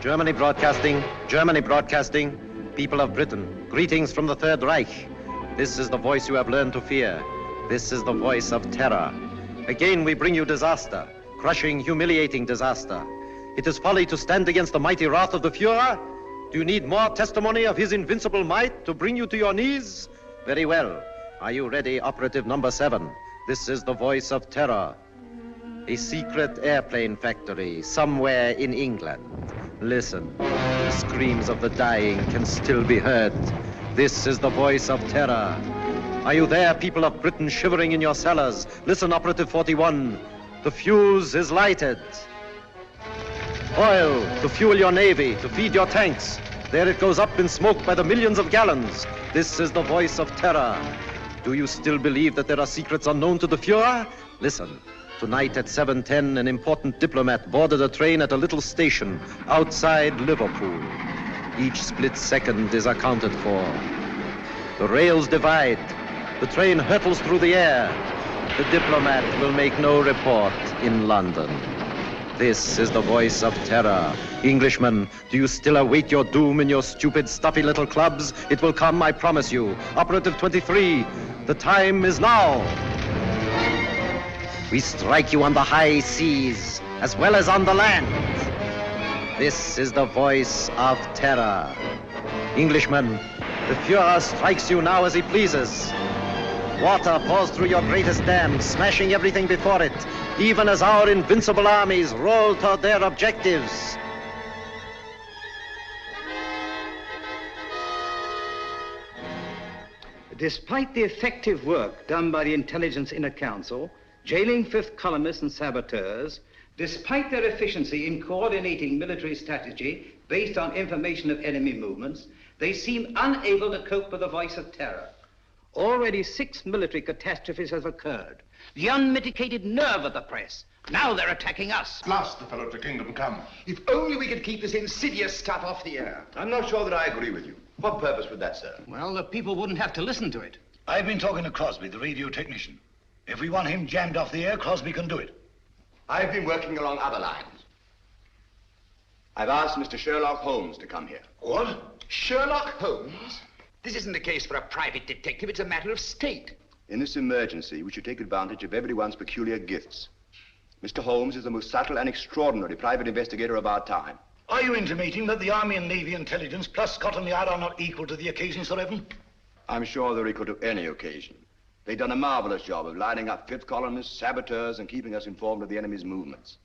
Germany broadcasting, people of Britain, greetings from the Third Reich. This is the voice you have learned to fear. This is the voice of terror. Again we bring you disaster, crushing, humiliating disaster. It is folly to stand against the mighty wrath of the Fuhrer. Do you need more testimony of his invincible might to bring you to your knees? Very well. Are you ready, operative number 7? This is the voice of terror. A secret airplane factory somewhere in England. Listen, the screams of the dying can still be heard. This is the voice of terror. Are you there, people of Britain, shivering in your cellars? Listen, operative 41. The fuse is lighted. Oil to fuel your navy, to feed your tanks. There it goes up in smoke by the millions of gallons. This is the voice of terror. Do you still believe that there are secrets unknown to the Fuhrer? Listen. Tonight at 7:10, an important diplomat boarded a train at a little station outside Liverpool. Each split second is accounted for. The rails divide. The train hurtles through the air. The diplomat will make no report in London. This is the voice of terror. Englishmen, do you still await your doom in your stupid, stuffy little clubs? It will come, I promise you. Operative 23, the time is now. We strike you on the high seas, as well as on the land. This is the voice of terror. Englishmen, the Fuhrer strikes you now as he pleases. Water pours through your greatest dam, smashing everything before it, even as our invincible armies roll toward their objectives. Despite the effective work done by the Intelligence Inner Council, jailing fifth columnists and saboteurs, despite their efficiency in coordinating military strategy based on information of enemy movements, they seem unable to cope with the voice of terror. Already 6 military catastrophes have occurred. The unmitigated nerve of the press. Now they're attacking us. At last the fellow to kingdom come. If only we could keep this insidious stuff off the air. I'm not sure that I agree with you. What purpose would that serve? Well, the people wouldn't have to listen to it. I've been talking to Crosby, the radio technician. If we want him jammed off the air, Crosby can do it. I've been working along other lines. I've asked Mr. Sherlock Holmes to come here. What? Sherlock Holmes? This isn't a case for a private detective, it's a matter of state. In this emergency, we should take advantage of everyone's peculiar gifts. Mr. Holmes is the most subtle and extraordinary private investigator of our time. Are you intimating that the Army and Navy intelligence plus Scotland Yard are not equal to the occasion, Sir Evan? I'm sure they're equal to any occasion. They've done a marvelous job of lining up fifth columnists, saboteurs, and keeping us informed of the enemy's movements.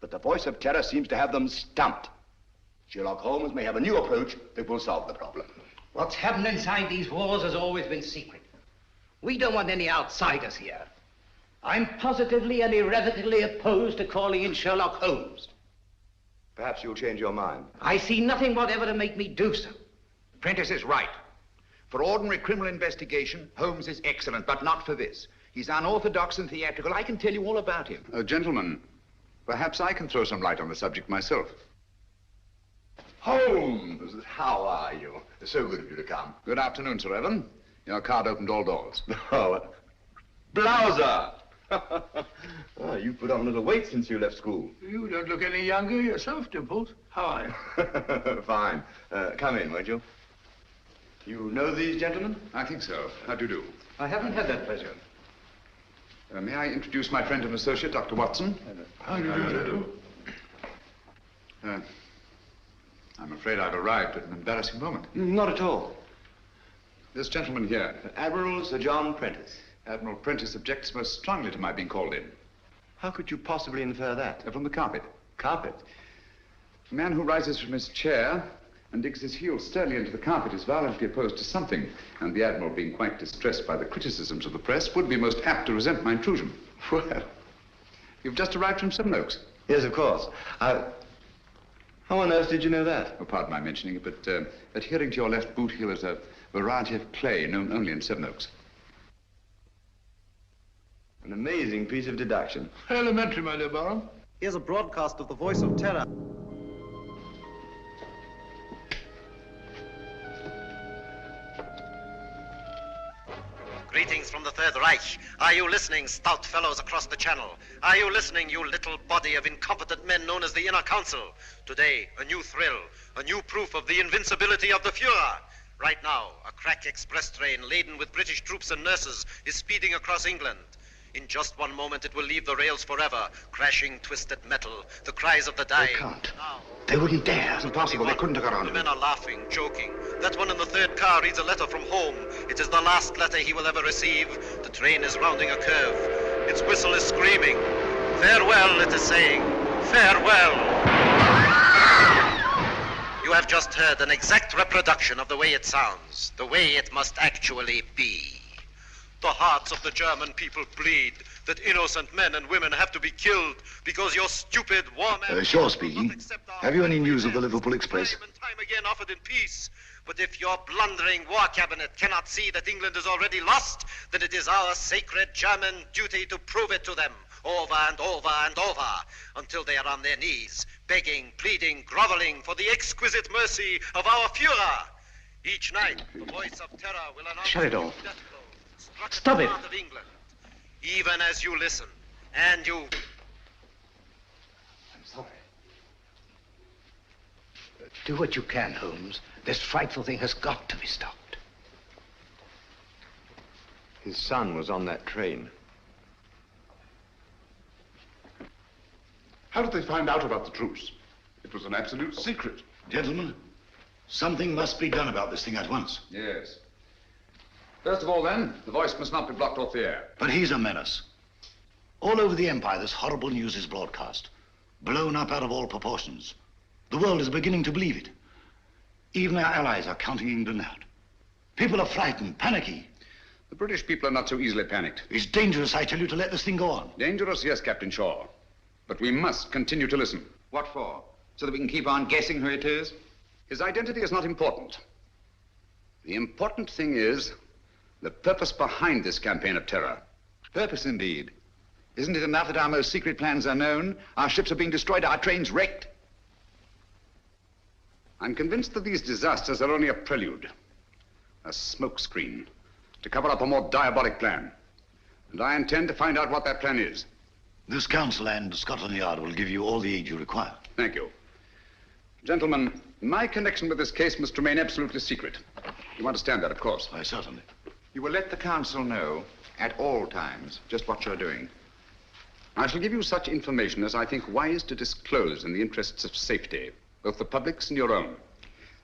But the voice of terror seems to have them stumped. Sherlock Holmes may have a new approach that will solve the problem. What's happened inside these walls has always been secret. We don't want any outsiders here. I'm positively and irrevocably opposed to calling in Sherlock Holmes. Perhaps you'll change your mind. I see nothing whatever to make me do so. Prentice is right. For ordinary criminal investigation, Holmes is excellent, but not for this. He's unorthodox and theatrical. I can tell you all about him. Gentlemen, perhaps I can throw some light on the subject myself. Holmes, how are you? So good of you to come. Good afternoon, Sir Evan. Your card opened all doors. Oh, Blouser! Oh, you've put on a little weight since you left school. You don't look any younger yourself, Dimples. How are you? Fine. Come in, won't you? You know these gentlemen? I think so. How do you do? I haven't had that pleasure. May I introduce my friend and associate, Dr. Watson? How do you do? I'm afraid I've arrived at an embarrassing moment. Not at all. This gentleman here, Admiral Sir John Prentice. Admiral Prentice, objects most strongly to my being called in. How could you possibly infer that? From the carpet. Carpet? A man who rises from his chair and digs his heels sternly into the carpet is violently opposed to something, and the Admiral, being quite distressed by the criticisms of the press, would be most apt to resent my intrusion. Well, you've just arrived from Sevenoaks. Yes, of course. How on earth did you know that? Oh, pardon my mentioning it, but adhering to your left boot heel is a variety of clay known only in Sevenoaks. An amazing piece of deduction. Elementary, my dear Barham. Here's a broadcast of the voice of terror. Greetings from the Third Reich. Are you listening, stout fellows across the channel? Are you listening, you little body of incompetent men known as the Inner Council? Today, a new thrill, a new proof of the invincibility of the Fuhrer. Right now, a crack express train laden with British troops and nurses is speeding across England. In just one moment, it will leave the rails forever, crashing twisted metal, the cries of the dying. They can't. Now, They wouldn't dare. It's impossible. They couldn't have got on the to men it. are laughing, joking. That one in the third car reads a letter from home. It is the last letter he will ever receive. The train is rounding a curve. Its whistle is screaming. Farewell, it is saying. Farewell. You have just heard an exact reproduction of the way it sounds, the way it must actually be. The hearts of the German people bleed that innocent men and women have to be killed because your stupid war men... Shaw speaking. Have you any news of the Liverpool Express? Time and time again offered in peace. But if your blundering war cabinet cannot see that England is already lost, then it is our sacred German duty to prove it to them over and over and over until they are on their knees, begging, pleading, groveling for the exquisite mercy of our Fuhrer. Each night, the voice of terror will announce... Shut it off. death blow struck at Stop the it. heart of England. Even as you listen, and you... I'm sorry. Do what you can, Holmes. This frightful thing has got to be stopped. His son was on that train. How did they find out about the troops? It was an absolute secret. Gentlemen, something must be done about this thing at once. Yes. First of all, then, the voice must not be blocked off the air. But he's a menace. All over the Empire, this horrible news is broadcast, blown up out of all proportions. The world is beginning to believe it. Even our allies are counting England out. People are frightened, panicky. The British people are not so easily panicked. It's dangerous, I tell you, to let this thing go on. Dangerous, yes, Captain Shaw. But we must continue to listen. What for? So that we can keep on guessing who it is? His identity is not important. The important thing is the purpose behind this campaign of terror. Purpose, indeed. Isn't it enough that our most secret plans are known, our ships are being destroyed, our trains wrecked? I'm convinced that these disasters are only a prelude, a smokescreen, to cover up a more diabolic plan. And I intend to find out what that plan is. This council and Scotland Yard will give you all the aid you require. Thank you. Gentlemen, my connection with this case must remain absolutely secret. You understand that, of course. Why, certainly. You will let the council know at all times just what you're doing. I shall give you such information as I think wise to disclose in the interests of safety, both the public's and your own.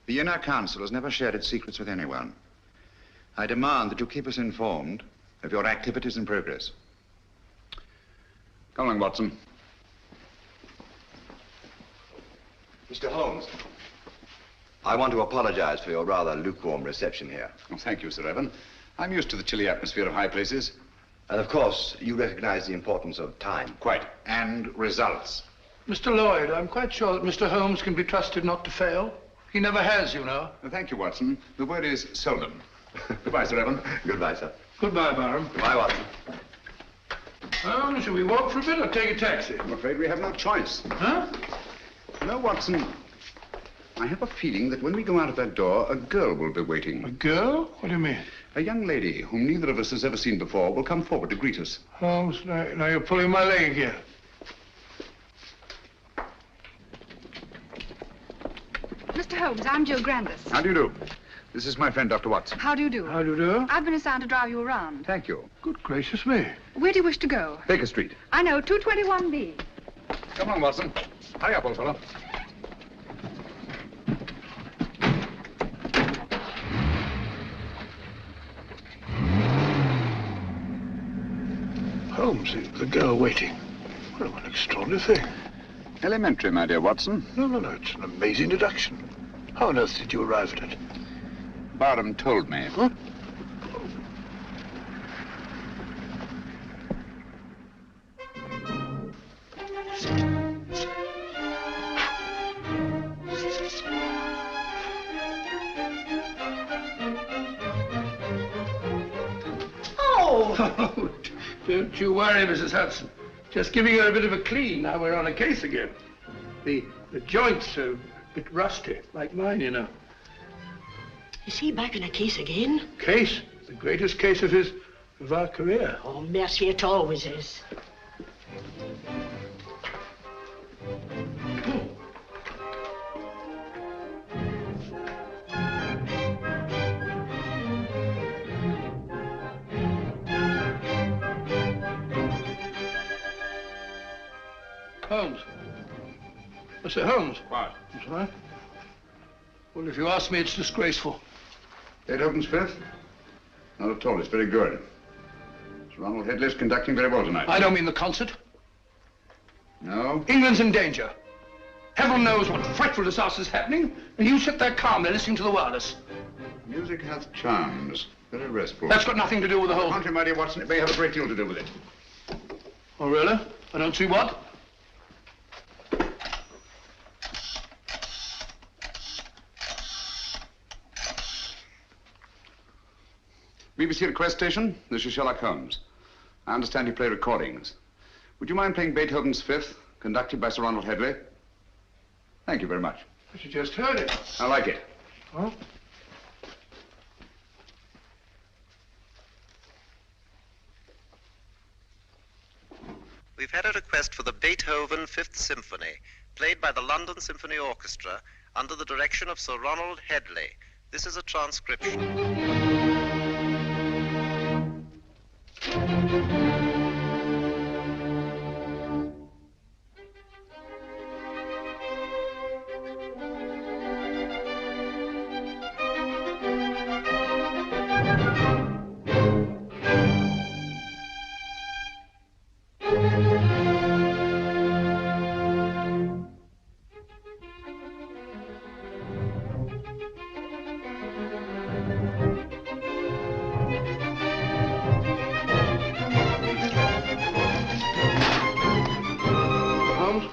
The Inner Council has never shared its secrets with anyone. I demand that you keep us informed of your activities and progress. Come along, Watson. Mr. Holmes, I want to apologize for your rather lukewarm reception here. Oh, thank you, Sir Evan. I'm used to the chilly atmosphere of high places. And of course, you recognize the importance of time. Quite. And results. Mr. Lloyd, I'm quite sure that Mr. Holmes can be trusted not to fail. He never has, you know. Thank you, Watson. The word is seldom. Goodbye, Sir Evan. Goodbye, sir. Goodbye, Barham. Goodbye, Watson. Well, shall we walk for a bit or take a taxi? I'm afraid we have no choice. Huh? No, Watson. I have a feeling that when we go out of that door, a girl will be waiting. A girl? What do you mean? A young lady whom neither of us has ever seen before will come forward to greet us. Holmes, now you're pulling my leg again. Mr. Holmes, I'm Jill Grandis. How do you do? This is my friend, Dr. Watson. How do you do? How do you do? I've been assigned to drive you around. Thank you. Good gracious me. Where do you wish to go? Baker Street. I know, 221B. Come on, Watson. Hurry up, old fellow. Holmes, the girl waiting. What an extraordinary thing. Elementary, my dear Watson. No, it's an amazing deduction. How on earth did you arrive at it? Barham told me. Huh? Oh, don't you worry, Mrs. Hudson. Just giving her a bit of a clean. Now we're on a case again. The joints are a bit rusty, like mine, you know. Is he back in a case again? Case? The greatest case of his of our career. Oh, mercy, it always is. Holmes. Mr. Holmes. What? That's right. Well, if you ask me, it's disgraceful. Beethoven's Fifth? Not at all. It's very good. Sir Ronald Headley's conducting very well tonight. I don't mean the concert. No? England's in danger. Heaven knows what frightful disaster's happening, and you sit there calmly listening to the wireless. Music hath charms. Very restful. That's got nothing to do with the whole... Contrary, my dear Watson, it may have a great deal to do with it. Oh, really? I don't see what. BBC request station. This is Sherlock Holmes. I understand you play recordings. Would you mind playing Beethoven's Fifth, conducted by Sir Ronald Headley? Thank you very much. But you just heard it. I like it. Huh? We've had a request for the Beethoven Fifth Symphony, played by the London Symphony Orchestra under the direction of Sir Ronald Headley. This is a transcription.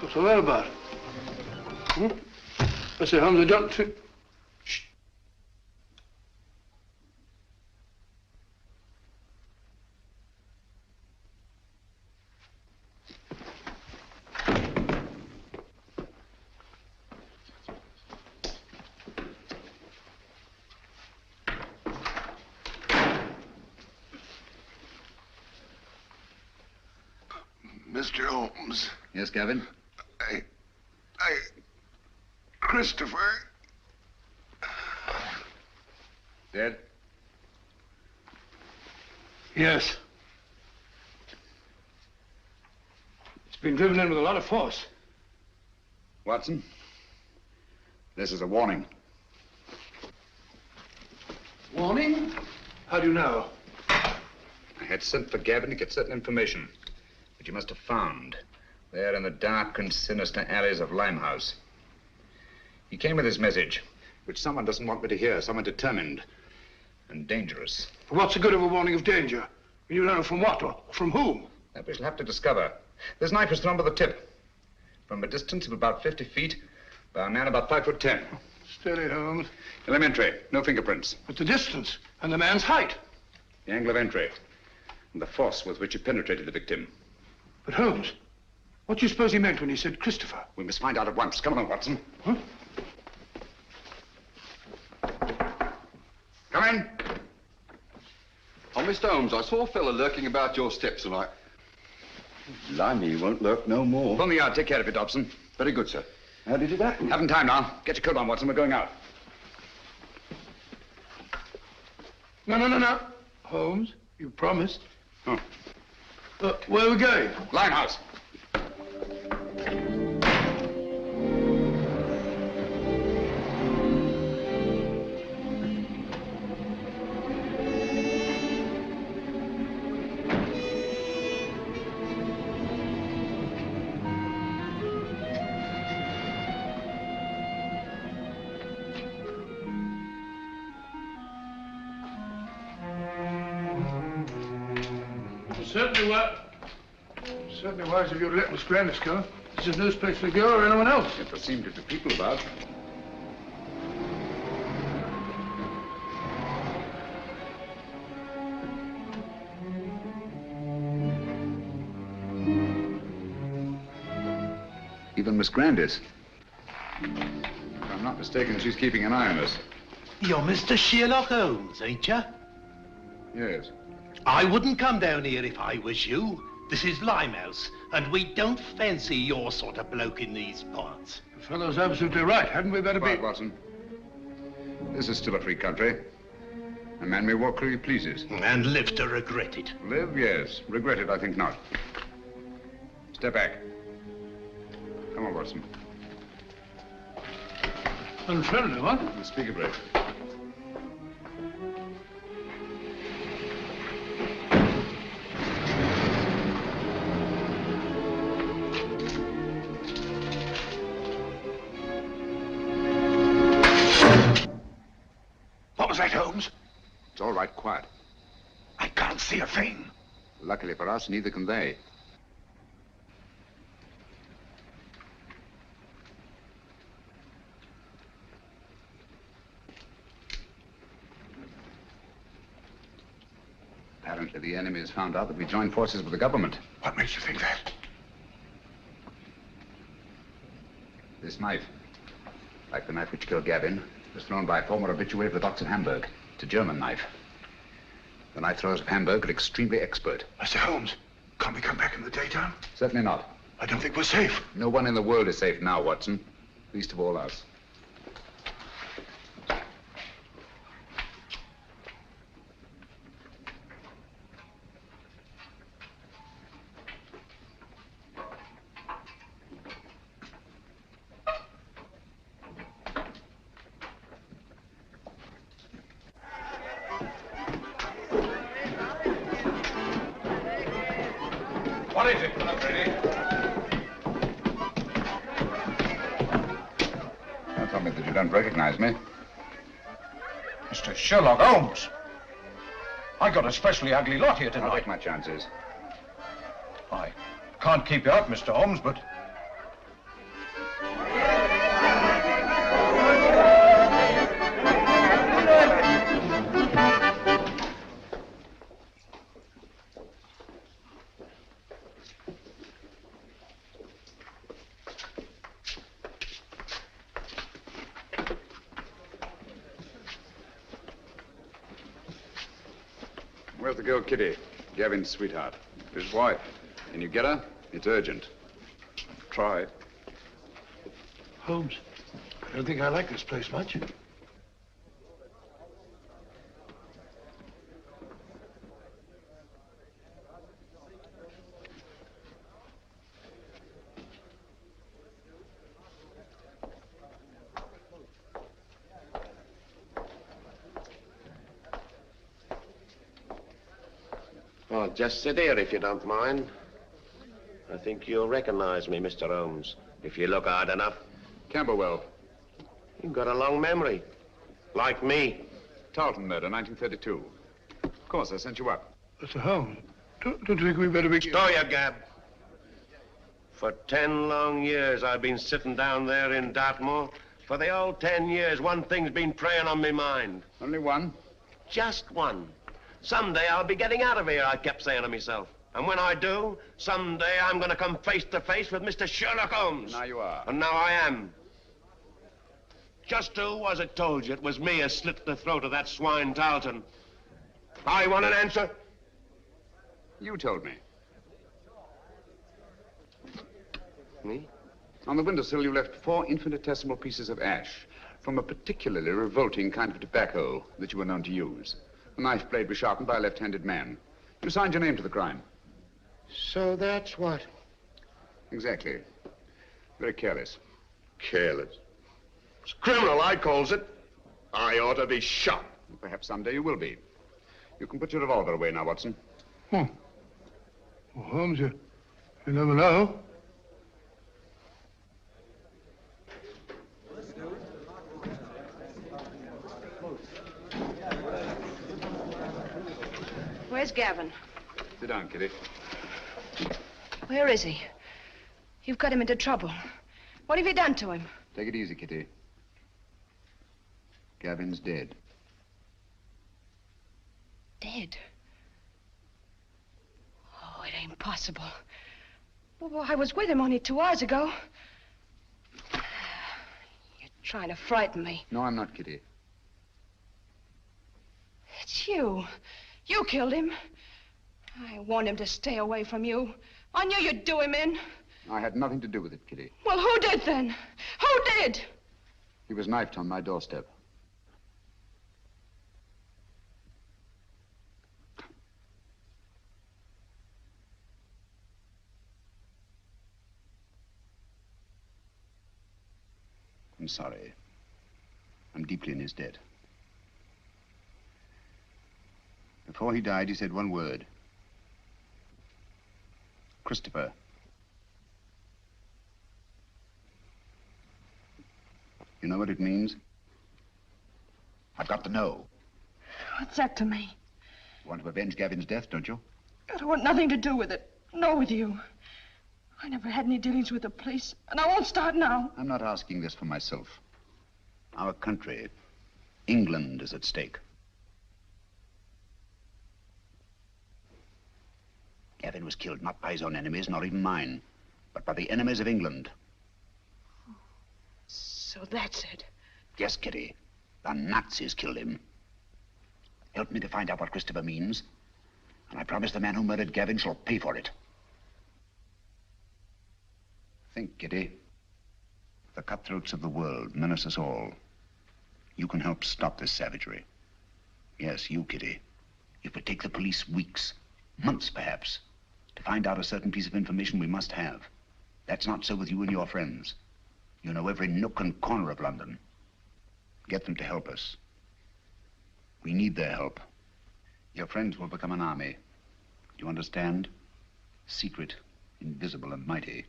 What's all that about? I say, Holmes, I don't think... Shh. Mr. Holmes. Yes, Gavin? Christopher. Dead? Yes. It's been driven in with a lot of force. Watson, this is a warning. Warning? How do you know? I had sent for Gavin to get certain information, which you must have found there in the dark and sinister alleys of Limehouse. He came with his message, which someone doesn't want me to hear, someone determined and dangerous. What's the good of a warning of danger? You learn from what or from whom? That we shall have to discover. This knife was thrown by the tip, from a distance of about 50 feet, by a man about 5'10". Steady, Holmes. Elementary, no fingerprints. But the distance and the man's height. The angle of entry, and the force with which it penetrated the victim. But Holmes, what do you suppose he meant when he said Christopher? We must find out at once. Come on, Watson. Huh? Come in. Oh, Mr. Holmes, I saw a fella lurking about your steps and I... Blimey, he won't lurk no more. From the yard, take care of it, Dobson. Very good, sir. How did it happen? Haven't time now. Get your coat on, Watson. We're going out. No. Holmes, you promised. Oh. Where are we going? Limehouse. Certainly wise of you to let Miss Grandis go. This is no place for a girl or anyone else. Yet there seem to be people about. Even Miss Grandis. If I'm not mistaken, she's keeping an eye on us. You're Mr. Sherlock Holmes, ain't you? Yes. I wouldn't come down here if I was you. This is Limehouse, and we don't fancy your sort of bloke in these parts. The fellow's absolutely right. Hadn't we better be... Quiet, Watson. This is still a free country. A man may walk where he pleases. And live to regret it. Live, yes. Regret it, I think not. Step back. Come on, Watson. Unfriendly, what? Speak a break. What was that, Holmes? It's all right, quiet. I can't see a thing. Luckily for us, neither can they. Apparently, the enemy has found out that we joined forces with the government. What makes you think that? This knife, like the knife which killed Gavin, was thrown by a former habitué of the docks in Hamburg. It's a German knife. The knife throwers of Hamburg are extremely expert. Mr. Holmes, can't we come back in the daytime? Certainly not. I don't think we're safe. No one in the world is safe now, Watson. Least of all us. What is it, Freddy? Don't tell me that you don't recognize me. Mr. Sherlock Holmes. I got a specially ugly lot here I'll tonight. take my chances. I can't keep you up, Mr. Holmes, but... Where's the girl, Kitty? Gavin's sweetheart. His wife. Can you get her? It's urgent. Try. Holmes, I don't think I like this place much. Oh, just sit here if you don't mind. I think you'll recognize me, Mr. Holmes, if you look hard enough. Camberwell. You've got a long memory. Like me. Tarleton murder, 1932. Of course, I sent you up. Mr. Holmes, don't you think we better be... Stow your gab. For 10 long years, I've been sitting down there in Dartmoor. For the old 10 years, one thing's been preying on my mind. Only one? Just one. Someday I'll be getting out of here, I kept saying to myself. And when I do, someday I'm going to come face to face with Mr. Sherlock Holmes. Now you are. And now I am. Just who was it told you it was me who slit the throat of that swine Tarleton? I want an answer. You told me. Me? On the windowsill, you left 4 infinitesimal pieces of ash from a particularly revolting kind of tobacco that you were known to use. The knife blade was sharpened by a left-handed man. You signed your name to the crime. So that's what? Exactly. Very careless. Careless. It's criminal, I calls it. I ought to be shot. Perhaps someday you will be. You can put your revolver away now, Watson. Well, Holmes, you never know. Where's Gavin? Sit down, Kitty. Where is he? You've got him into trouble. What have you done to him? Take it easy, Kitty. Gavin's dead. Dead? Oh, it ain't possible. Well, I was with him only 2 hours ago. You're trying to frighten me. No, I'm not, Kitty. It's you. You killed him. I warned him to stay away from you. I knew you'd do him in. I had nothing to do with it, Kitty. Well, who did then? Who did? He was knifed on my doorstep. I'm sorry. I'm deeply in his debt. Before he died, he said one word. Christopher. You know what it means? I've got to know. What's that to me? You want to avenge Gavin's death, don't you? I don't want nothing to do with it. No, with you. I never had any dealings with the police, and I won't start now. I'm not asking this for myself. Our country, England, is at stake. Gavin was killed not by his own enemies, nor even mine, but by the enemies of England. So that's it. Yes, Kitty. The Nazis killed him. Help me to find out what Christopher means, and I promise the man who murdered Gavin shall pay for it. Think, Kitty. The cutthroats of the world menace us all. You can help stop this savagery. Yes, you, Kitty. It would take the police weeks, months perhaps, to find out a certain piece of information we must have. That's not so with you and your friends. You know every nook and corner of London. Get them to help us. We need their help. Your friends will become an army. Do you understand? Secret, invisible, and mighty.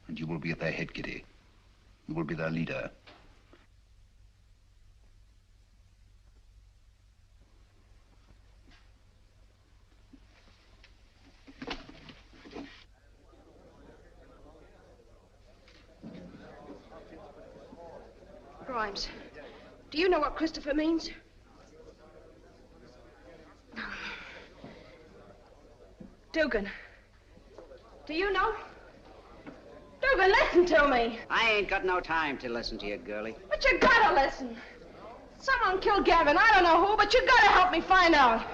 And you will be at their head, Kitty. You will be their leader. Grimes, do you know what Christopher means? Dugan, do you know? Dugan, listen to me. I ain't got no time to listen to you, girlie. But you gotta listen. Someone killed Gavin. I don't know who, but you gotta help me find out.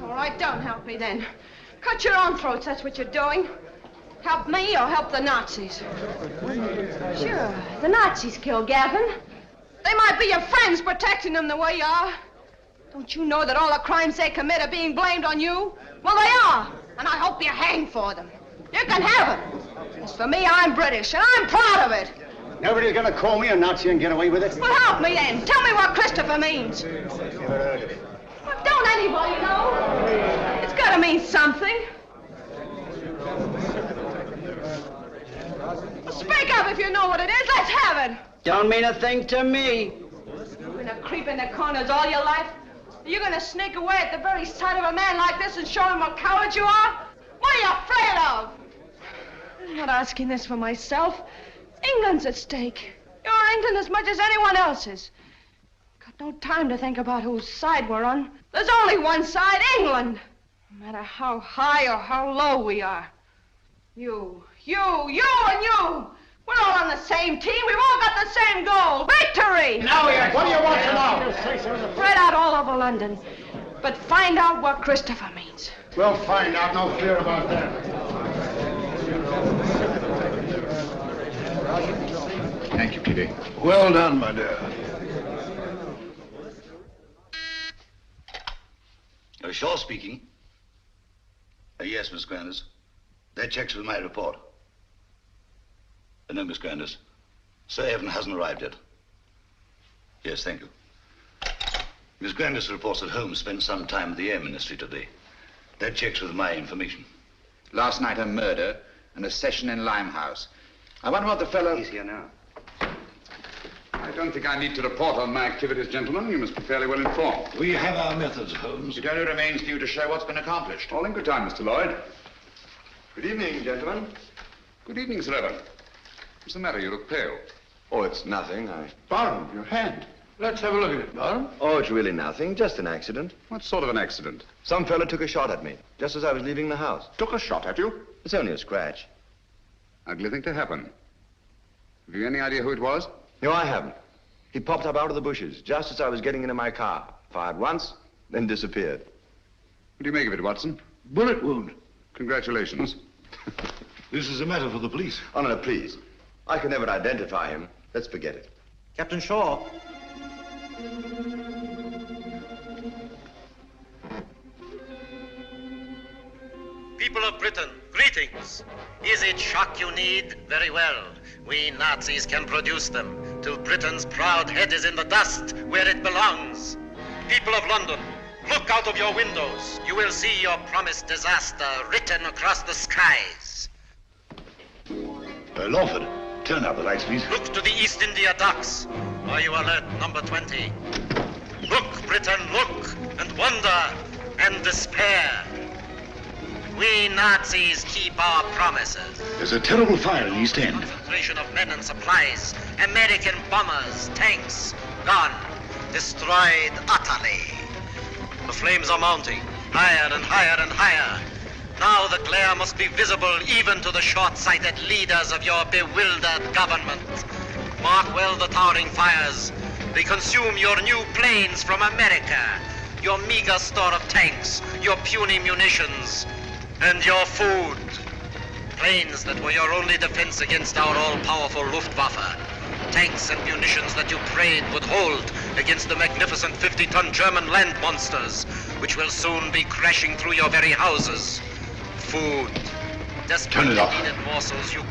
All right, don't help me then. Cut your own throats, that's what you're doing. Help me or help the Nazis. Sure, the Nazis killed Gavin. They might be your friends protecting them the way you are. Don't you know that all the crimes they commit are being blamed on you? Well, they are, and I hope you're hanged for them. You can have it. As for me, I'm British, and I'm proud of it. Nobody's gonna call me a Nazi and get away with it. Well, help me then. Tell me what Christopher means. Well, don't anybody know? It's gotta mean something. Well, speak up if you know what it is. Let's have it. Don't mean a thing to me. You've been a creep in the corners all your life. You're gonna sneak away at the very sight of a man like this and show him what cowards you are? What are you afraid of? I'm not asking this for myself. England's at stake. You're England as much as anyone else's. Got no time to think about whose side we're on. There's only one side, England. No matter how high or how low we are. You, and you. We're all on the same team. We've all got the same goal. Victory! Now, what do you want to know? Spread out all over London. But find out what Christopher means. We'll find out. No fear about that. Thank you, Kitty. Well done, my dear. Shaw speaking. Yes, Miss Grandis. That checks with my report. No, Miss Grandis. Sir Evan hasn't arrived yet. Yes, thank you. Miss Grandis reports that Holmes spent some time at the Air Ministry today. That checks with my information. Last night, a murder and a session in Limehouse. I wonder what the fellow... He's here now. I don't think I need to report on my activities, gentlemen. You must be fairly well informed. We have our methods, Holmes. It only remains for you to show what's been accomplished. All in good time, Mr. Lloyd. Good evening, gentlemen. Good evening, Sir Evan. What's the matter? You look pale. Oh, it's nothing. Barham, your hand. Let's have a look at it, Barham. Oh, it's really nothing. Just an accident. What sort of an accident? Some fella took a shot at me, just as I was leaving the house. Took a shot at you? It's only a scratch. Ugly thing to happen. Have you any idea who it was? No, I haven't. He popped up out of the bushes, just as I was getting into my car. Fired once, then disappeared. What do you make of it, Watson? Bullet wound. Congratulations. This is a matter for the police. Oh, no, please. I can never identify him. Let's forget it. Captain Shaw. People of Britain, greetings. Is it shock you need? Very well. We Nazis can produce them till Britain's proud head is in the dust where it belongs. People of London, look out of your windows. You will see your promised disaster written across the skies. Lawford, turn out the lights, please. Look to the East India docks. Are you alert, number 20? Look, Britain, look, and wonder, and despair. We Nazis keep our promises. There's a terrible fire in East End. Concentration of men and supplies. American bombers, tanks, gone. Destroyed utterly. The flames are mounting, higher and higher and higher. Now the glare must be visible even to the short-sighted leaders of your bewildered government. Mark well the towering fires. They consume your new planes from America, your meager store of tanks, your puny munitions, and your food. Planes that were your only defense against our all-powerful Luftwaffe. Tanks and munitions that you prayed would hold against the magnificent 50-ton German land monsters, which will soon be crashing through your very houses. Food. Desperately needed morsels you...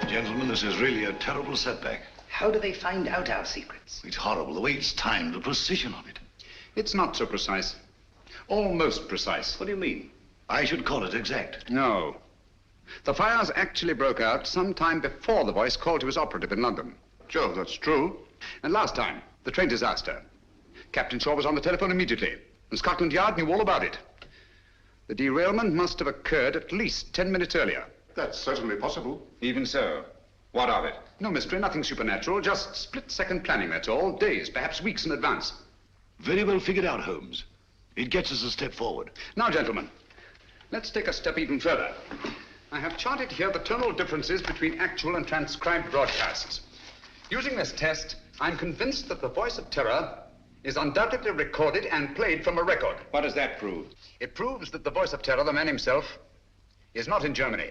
Gentlemen, this is really a terrible setback. How do they find out our secrets? It's horrible, the way it's timed, the precision of it. It's not so precise. Almost precise. What do you mean? I should call it exact. No. The fires actually broke out sometime before the voice called to his operative in London. Sure, that's true. And last time, the train disaster. Captain Shaw was on the telephone immediately, and Scotland Yard knew all about it. The derailment must have occurred at least 10 minutes earlier. That's certainly possible. Even so, what of it? No mystery, nothing supernatural, just split-second planning, that's all. Days, perhaps weeks in advance. Very well figured out, Holmes. It gets us a step forward. Now, gentlemen, let's take a step even further. I have charted here the tonal differences between actual and transcribed broadcasts. Using this test, I'm convinced that the voice of terror is undoubtedly recorded and played from a record. What does that prove? It proves that the voice of terror, the man himself, is not in Germany.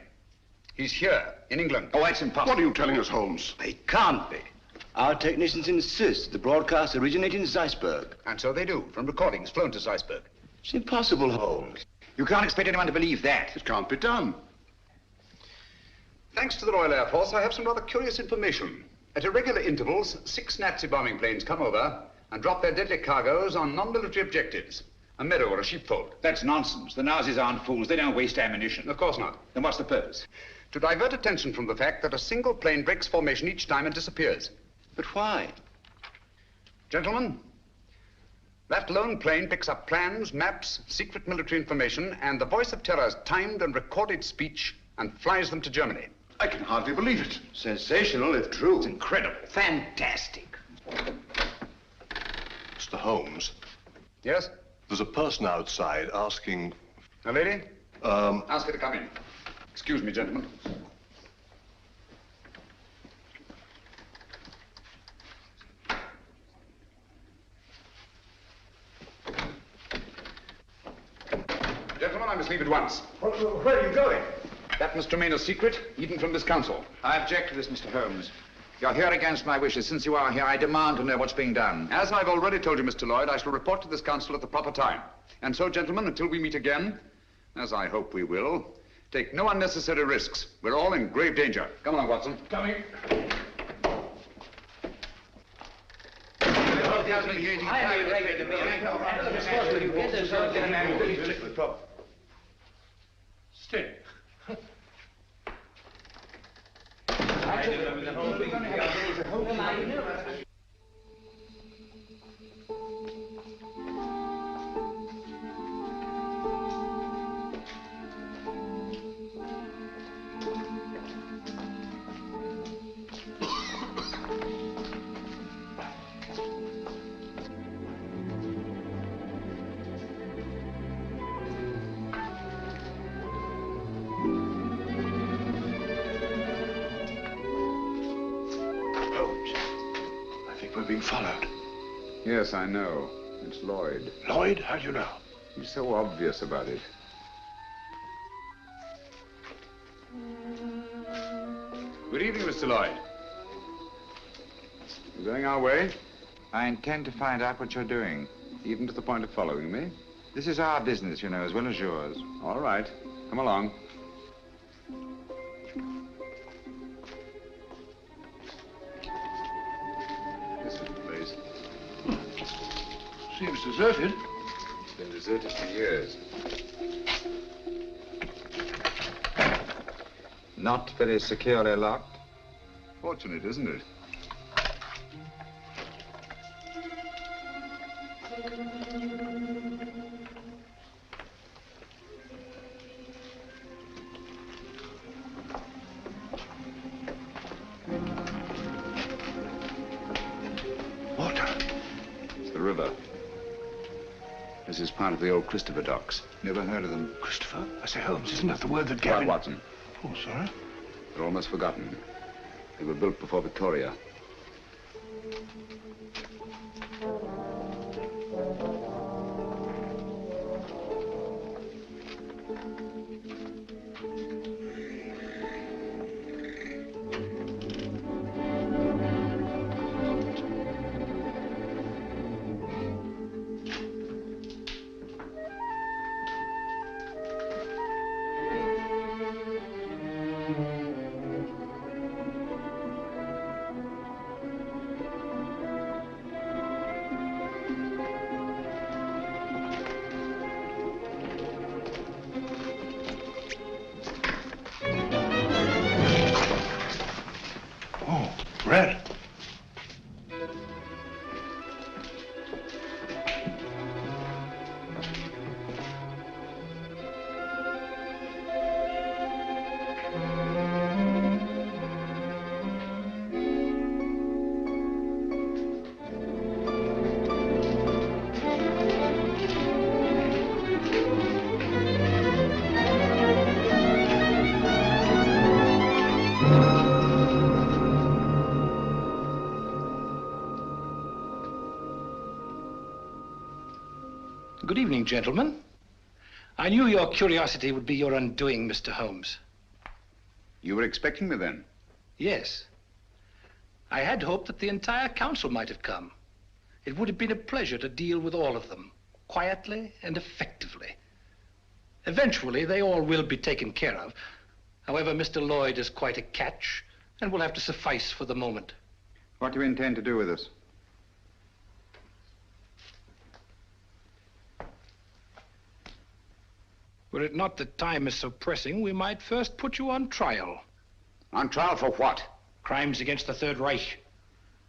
He's here, in England. Oh, that's impossible. What are you telling us, Holmes? It can't be. Our technicians insist the broadcast originated in Zeisberg. And so they do, from recordings flown to Zeisberg. It's impossible, Holmes. You can't expect anyone to believe that. It can't be done. Thanks to the Royal Air Force, I have some rather curious information. At irregular intervals, 6 Nazi bombing planes come over and drop their deadly cargoes on non-military objectives. A meadow or a sheepfold. That's nonsense. The Nazis aren't fools. They don't waste ammunition. Of course not. Then what's the purpose? To divert attention from the fact that a single plane breaks formation each time and disappears. But why? Gentlemen, that lone plane picks up plans, maps, secret military information, and the voice of terror's timed and recorded speech and flies them to Germany. I can hardly believe it. Sensational, if true. It's incredible. Fantastic. Mr. Holmes, Yes? there's a person outside asking... A lady? Ask her to come in. Excuse me, gentlemen. Gentlemen, I must leave at once. Where are you going? That must remain a secret, even from this council. I object to this, Mr. Holmes. You're here against my wishes. Since you are here, I demand to know what's being done. As I've already told you, Mr. Lloyd, I shall report to this council at the proper time. And so, gentlemen, until we meet again, as I hope we will, take no unnecessary risks. We're all in grave danger. Come along, Watson. Coming. Stay. We're being followed. Yes, I know. It's Lloyd. Lloyd? How do you know? He's so obvious about it. Good evening, Mr. Lloyd. You going our way? I intend to find out what you're doing, even to the point of following me. This is our business, you know, as well as yours. All right. Come along. This is the place. Seems deserted. It's been deserted for years. Not very securely locked. Fortunate, isn't it? Water. It's the river. This is part of the old Christopher docks. Never heard of them? Christopher? I say, Holmes, isn't that the word that Quiet, Gavin... Watson. Oh, sorry. They're almost forgotten. They were built before Victoria. Red. Good evening, gentlemen. I knew your curiosity would be your undoing, Mr. Holmes. You were expecting me then? Yes. I had hoped that the entire council might have come. It would have been a pleasure to deal with all of them, quietly and effectively. Eventually, they all will be taken care of. However, Mr. Lloyd is quite a catch and will have to suffice for the moment. What do you intend to do with us? Were it not that time is so pressing, we might first put you on trial. On trial for what? Crimes against the Third Reich.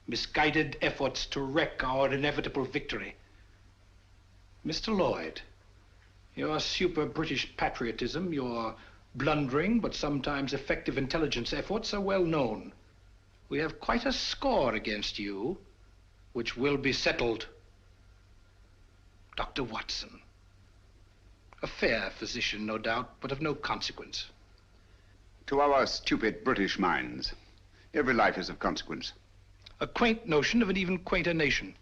Misguided efforts to wreck our inevitable victory. Mr. Lloyd, your super-British patriotism, your blundering but sometimes effective intelligence efforts are well known. We have quite a score against you, which will be settled. Dr. Watson. A fair physician, no doubt, but of no consequence. To our stupid British minds, every life is of consequence. A quaint notion of an even quainter nation.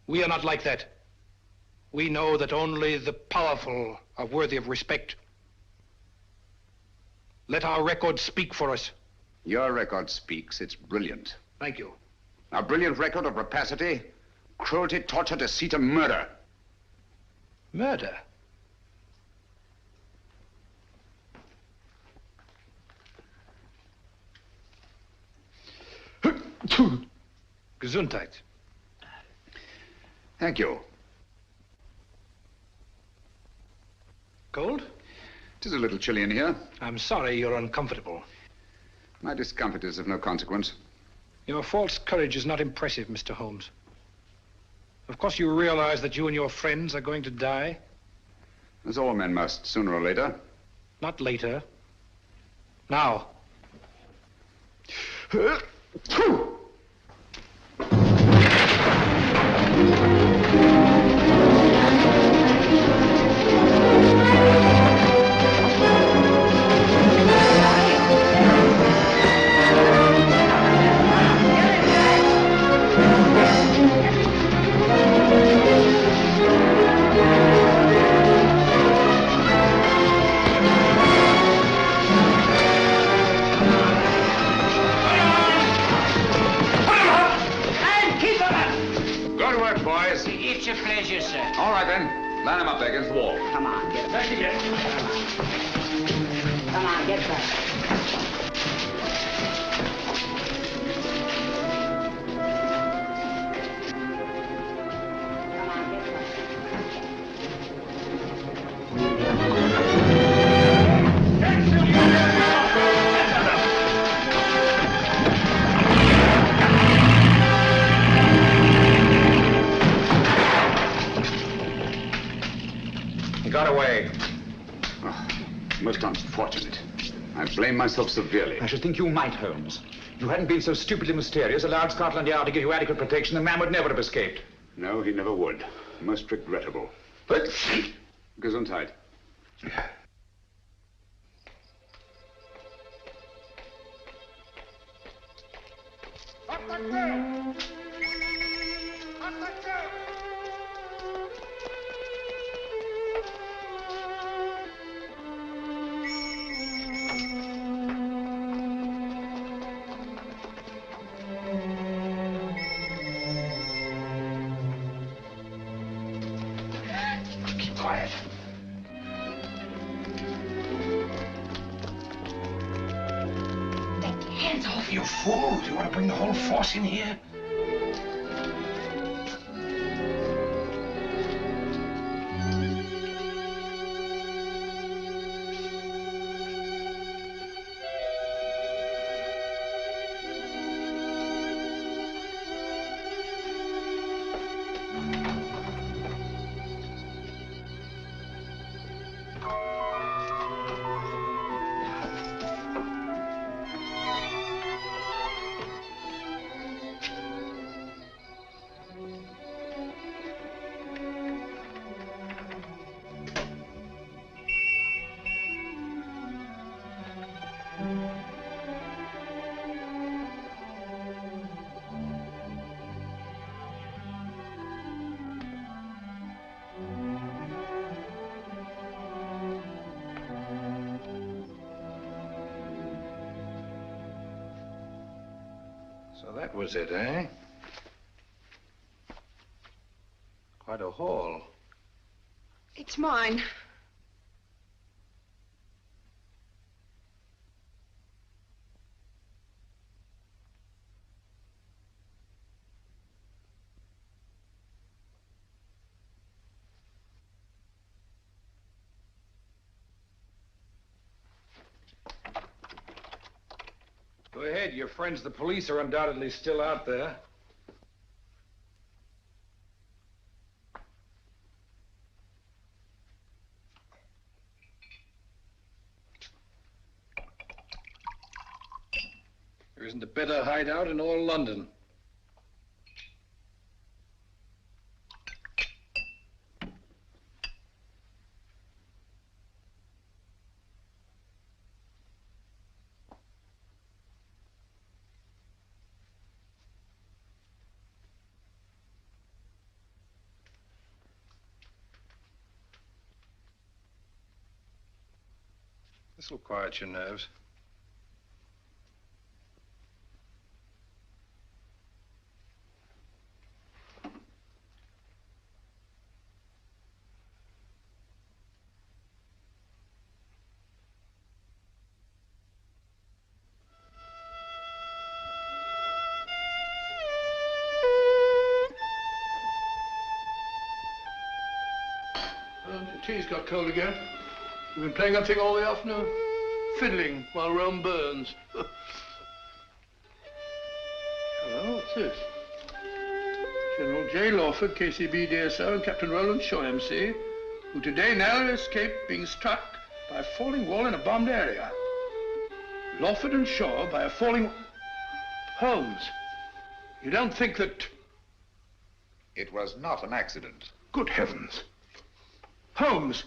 We are not like that. We know that only the powerful are worthy of respect. Let our record speak for us. Your record speaks. It's brilliant. Thank you. A brilliant record of rapacity, cruelty, torture, deceit, and murder. Murder? Gesundheit. Thank you. Cold? It is a little chilly in here. I'm sorry you're uncomfortable. My discomfort is of no consequence. Your false courage is not impressive, Mr. Holmes. Of course you realize that you and your friends are going to die? As all men must, sooner or later. Not later. Now. Line him up there against the wall. Come on, get back again. Come on, get back. He got away. Oh, most unfortunate. I blame myself severely. I should think you might, Holmes. If you hadn't been so stupidly mysterious, allowed Scotland Yard to give you adequate protection, the man would never have escaped. No, he never would. Most regrettable. But Gesundheit. Keep quiet. Hands off, you fool! Do you want to bring the whole force in here? So that was it, eh? Quite a haul. It's mine. Go ahead. Your friends, the police, are undoubtedly still out there. There isn't a better hideout in all London. This will quiet your nerves. Your tea's got cold again. You've been playing that thing all the afternoon? Fiddling while Rome burns. Hello, what's this? General J. Lawford, KCB DSO, and Captain Roland Shaw, MC, who today narrowly escaped being struck by a falling wall in a bombed area. Lawford and Shaw by a falling... Holmes, you don't think that... It was not an accident. Good heavens. Holmes,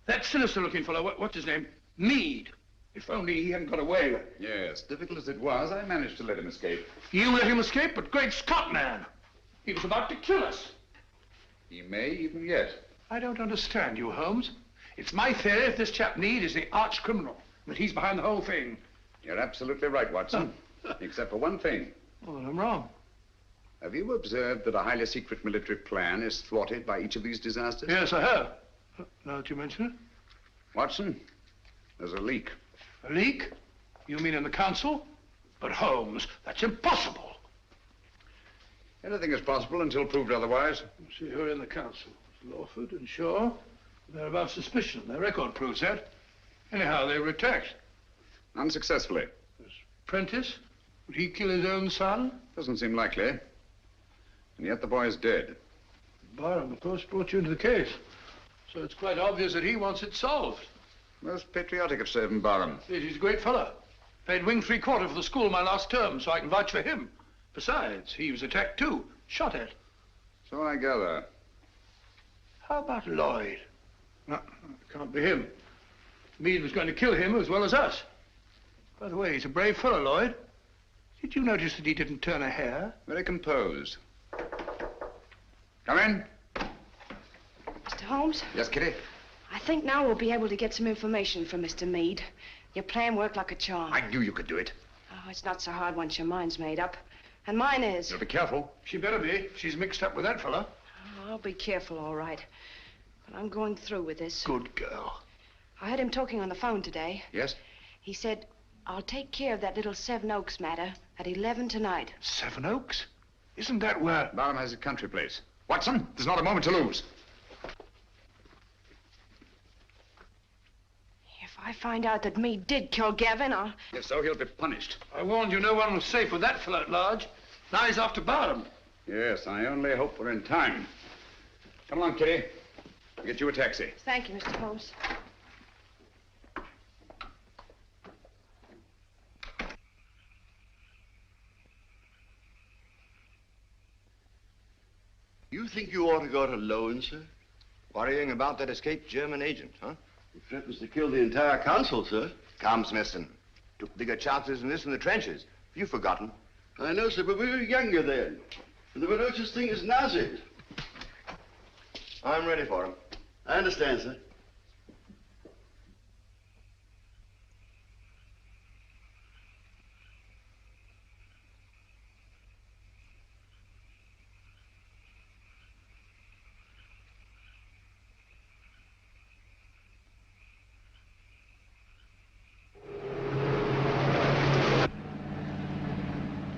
that sinister-looking fellow, what's his name? Meade. If only he hadn't got away. Yes, difficult as it was, I managed to let him escape. You let him escape, but great Scott, man. He was about to kill us. He may even yet. I don't understand you, Holmes. It's my theory that this chap Meade is the arch criminal, that he's behind the whole thing. You're absolutely right, Watson. Except for one thing. Oh, well, I'm wrong. Have you observed that a highly secret military plan is thwarted by each of these disasters? Yes, I have. Now that you mention it. Watson, there's a leak. A leak? You mean in the council? But Holmes, that's impossible. Anything is possible until proved otherwise. See who are in the council. Lawford and Shaw. They're above suspicion. Their record proves that. Anyhow, they were attacked. Unsuccessfully. There's Prentice. Would he kill his own son? Doesn't seem likely. And yet the boy is dead. Barham, of course, brought you into the case. So it's quite obvious that he wants it solved. Most patriotic of Savin Barham. He's a great fellow. Paid wing 3/4 for the school my last term, so I can vouch for him. Besides, he was attacked too, shot at. So I gather. How about Lloyd? No, it can't be him. Meade was going to kill him as well as us. By the way, he's a brave fellow, Lloyd. Did you notice that he didn't turn a hair? Very composed. Come in. Mr. Holmes? Yes, Kitty? I think now we'll be able to get some information from Mr. Meade. Your plan worked like a charm. I knew you could do it. Oh, it's not so hard once your mind's made up. And mine is. You'll be careful. She better be. She's mixed up with that fellow. Oh, I'll be careful, all right. But I'm going through with this. Good girl. I heard him talking on the phone today. Yes? He said, I'll take care of that little Seven Oaks matter at 11 tonight. Seven Oaks? Isn't that where... Barham has a country place. Watson, there's not a moment to lose. If I find out that Meade did kill Gavin, I'll... If so, he'll be punished. I warned you no one was safe with that fellow at large. Now he's after Barham. Yes, I only hope we're in time. Come along, Kitty. I'll get you a taxi. Thank you, Mr. Holmes. You think you ought to go it alone, sir? Worrying about that escaped German agent, huh? He threatens to kill the entire council, sir. Come, Smithson. Took bigger chances than this in the trenches. Have you forgotten? I know, sir, but we were younger then. And there were no such thing as Nazis. I'm ready for him. I understand, sir.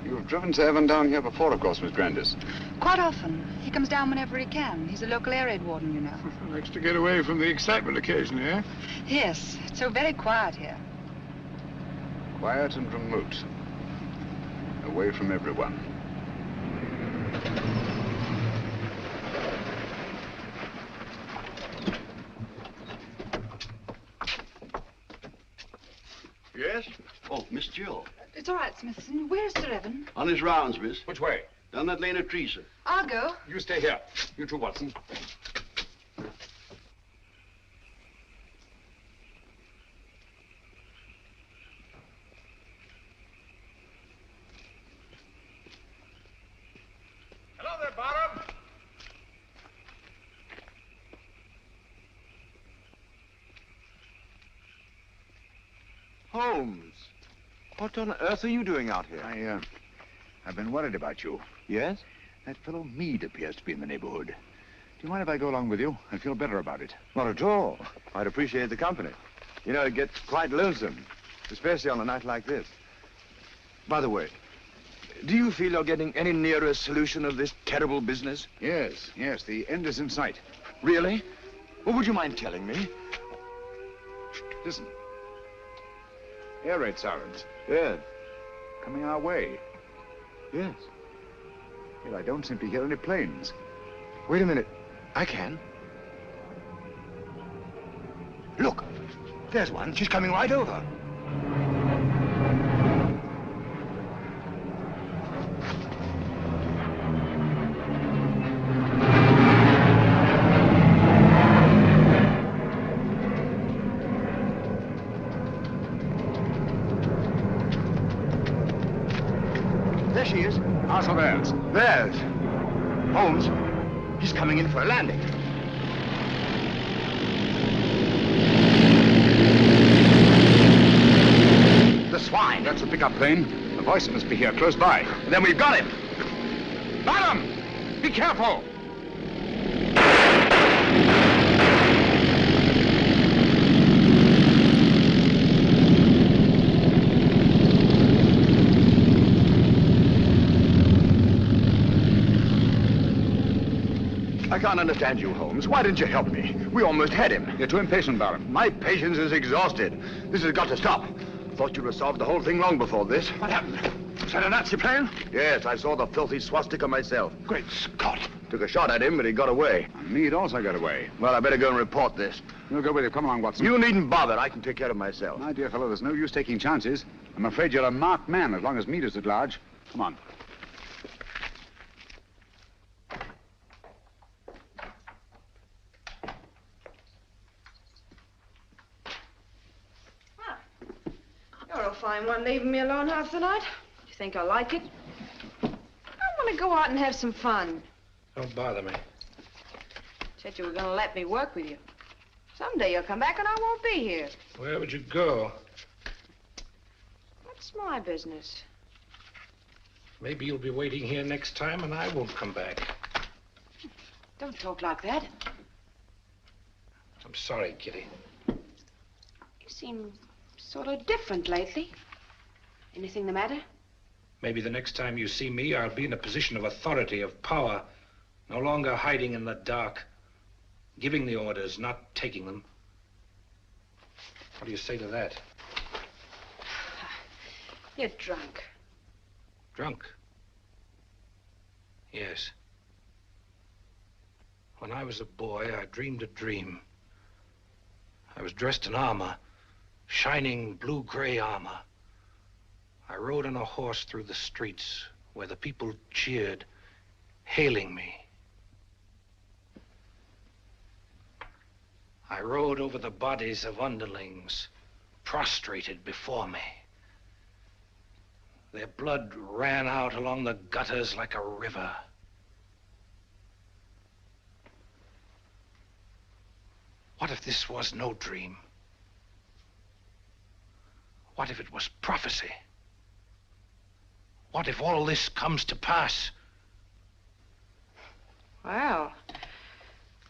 You've driven Sir Evan down here before, of course, Miss Grandis. Quite often. He comes down whenever he can. He's a local air raid warden, you know. Likes to get away from the excitement occasionally, eh? Yes, it's so very quiet here. Quiet and remote. Away from everyone. Yes? Oh, Miss Jill. It's all right, Smithson. Where's Sir Evan? On his rounds, miss. Which way? Down that lane of trees, sir. I'll go. You stay here. You too, Watson. Hello there, Barham. Holmes, what on earth are you doing out here? I've been worried about you. Yes? That fellow Meade appears to be in the neighborhood. Do you mind if I go along with you? I feel better about it. Not at all. I'd appreciate the company. You know, it gets quite lonesome, especially on a night like this. By the way, do you feel you're getting any nearer a solution of this terrible business? Yes, the end is in sight. Really? Well, would you mind telling me? Listen. Air raid sirens. Yes. Coming our way. Yes. Well, I don't seem to hear any planes. Wait a minute. I can. Look. There's one. She's coming right over. There she is. Ours or theirs? Theirs. Holmes, he's coming in for a landing. The swine. That's a pickup plane. The voice must be here, close by. Then we've got him. Gollum! Be careful! I can't understand you, Holmes. Why didn't you help me? We almost had him. You're too impatient, Gollum. My patience is exhausted. This has got to stop. Thought you'd have solved the whole thing long before this. What happened? Was that a Nazi plane? Yes, I saw the filthy swastika myself. Great Scott. Took a shot at him, but he got away. Meade also got away. Well, I better go and report this. We'll go with you. Come along, Watson. You needn't bother. I can take care of myself. My dear fellow, there's no use taking chances. I'm afraid you're a marked man as long as Meade is at large. Come on. You're a fine one, leaving me alone half the night. You think I like it? I want to go out and have some fun. Don't bother me. Said you were going to let me work with you. Someday you'll come back and I won't be here. Where would you go? What's my business? Maybe you'll be waiting here next time and I won't come back. Don't talk like that. I'm sorry, Kitty. You seem sort of different lately. Anything the matter? Maybe the next time you see me, I'll be in a position of authority, of power. No longer hiding in the dark. Giving the orders, not taking them. What do you say to that? You're drunk. Drunk? Yes. When I was a boy, I dreamed a dream. I was dressed in armor, shining blue-gray armor. I rode on a horse through the streets where the people cheered, hailing me. I rode over the bodies of underlings prostrated before me. Their blood ran out along the gutters like a river. What if this was no dream? What if it was prophecy? What if all this comes to pass? Well,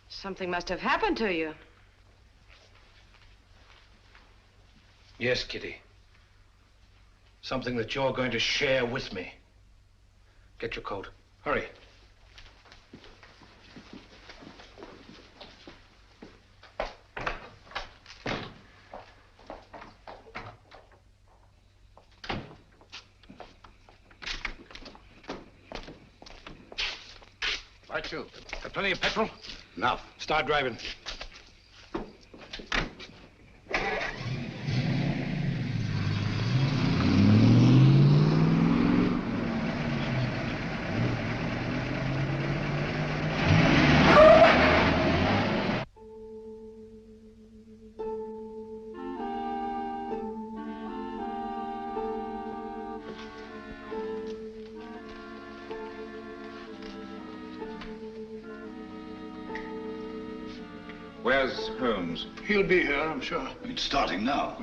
something must have happened to you. Yes, Kitty. Something that you're going to share with me. Get your coat. Hurry. Right, you. Got plenty of petrol? Enough. Start driving. Where's Holmes? He'll be here, I'm sure. It's starting now.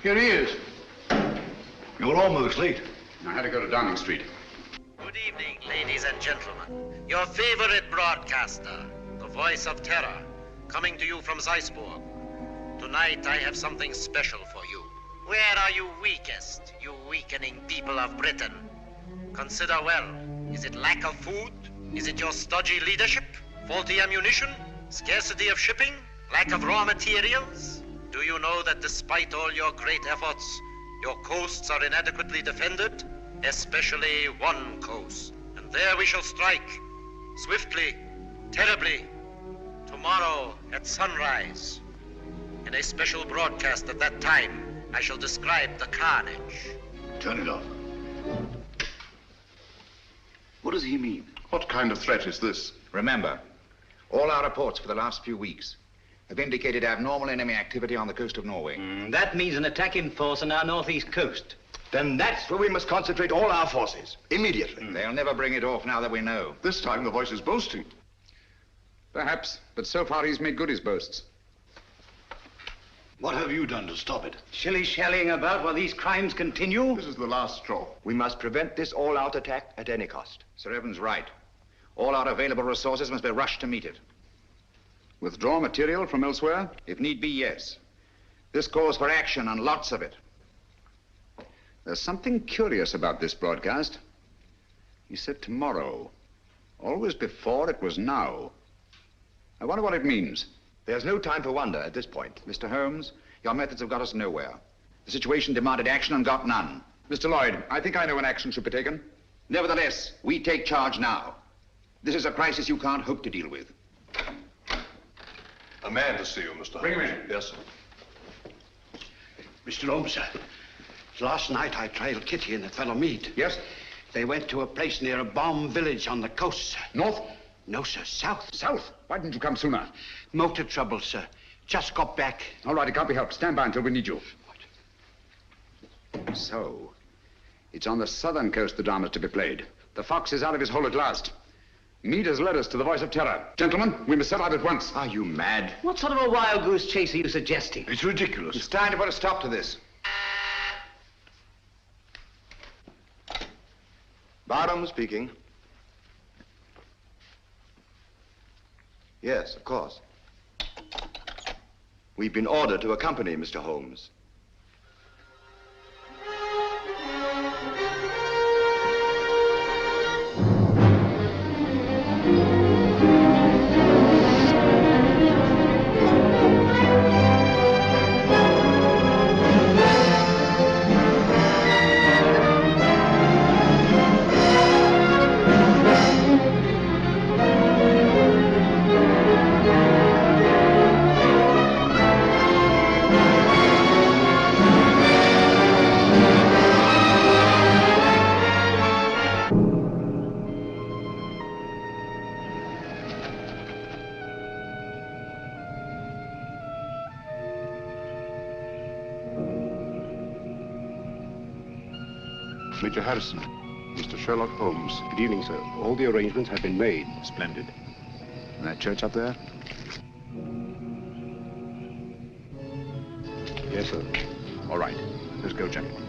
Here he is. You're almost late. I had to go to Downing Street. Good evening, ladies and gentlemen. Your favorite broadcaster, the voice of terror, coming to you from Zeisburg. Tonight, I have something special for you. Where are you weakest, you weakening people of Britain? Consider well. Is it lack of food? Is it your stodgy leadership? Faulty ammunition? Scarcity of shipping? Lack of raw materials? Do you know that despite all your great efforts, your coasts are inadequately defended? Especially one coast. And there we shall strike. Swiftly, terribly. Tomorrow at sunrise. In a special broadcast at that time, I shall describe the carnage. Turn it off. What does he mean? What kind of threat is this? Remember, all our reports for the last few weeks have indicated abnormal enemy activity on the coast of Norway. That means an attack in force on our northeast coast. Then that's where we must concentrate all our forces, immediately. They'll never bring it off now that we know. This time the voice is boasting. Perhaps, but so far he's made good his boasts. What have you done to stop it? Shilly-shallying about while these crimes continue? This is the last straw. We must prevent this all-out attack at any cost. Sir Evan's right. All our available resources must be rushed to meet it. Withdraw material from elsewhere? If need be, yes. This calls for action, and lots of it. There's something curious about this broadcast. He said tomorrow. Always before, it was now. I wonder what it means. There's no time for wonder at this point. Mr. Holmes, your methods have got us nowhere. The situation demanded action and got none. Mr. Lloyd, I think I know when action should be taken. Nevertheless, we take charge now. This is a crisis you can't hope to deal with. A man to see you, Mr. Holmes. Bring him in. Yes, sir. Mr. Holmes, sir. Last night I trailed Kitty and the fellow Meade. Yes? They went to a place near a bomb village on the coast, sir. North? No, sir, south. South? Why didn't you come sooner? Motor trouble, sir. Just got back. All right, it can't be helped. Stand by until we need you. So, it's on the southern coast the drama's to be played. The fox is out of his hole at last. Meade has led us to the voice of terror. Gentlemen, we must set out at once. Are you mad? What sort of a wild goose chase are you suggesting? It's ridiculous. It's time to put a stop to this. Barnum speaking. Yes, of course. We've been ordered to accompany Mr. Holmes. Major Harrison, Mr. Sherlock Holmes. Good evening, sir. All the arrangements have been made. Splendid. And that church up there? Yes, sir. All right. Let's go, gentlemen.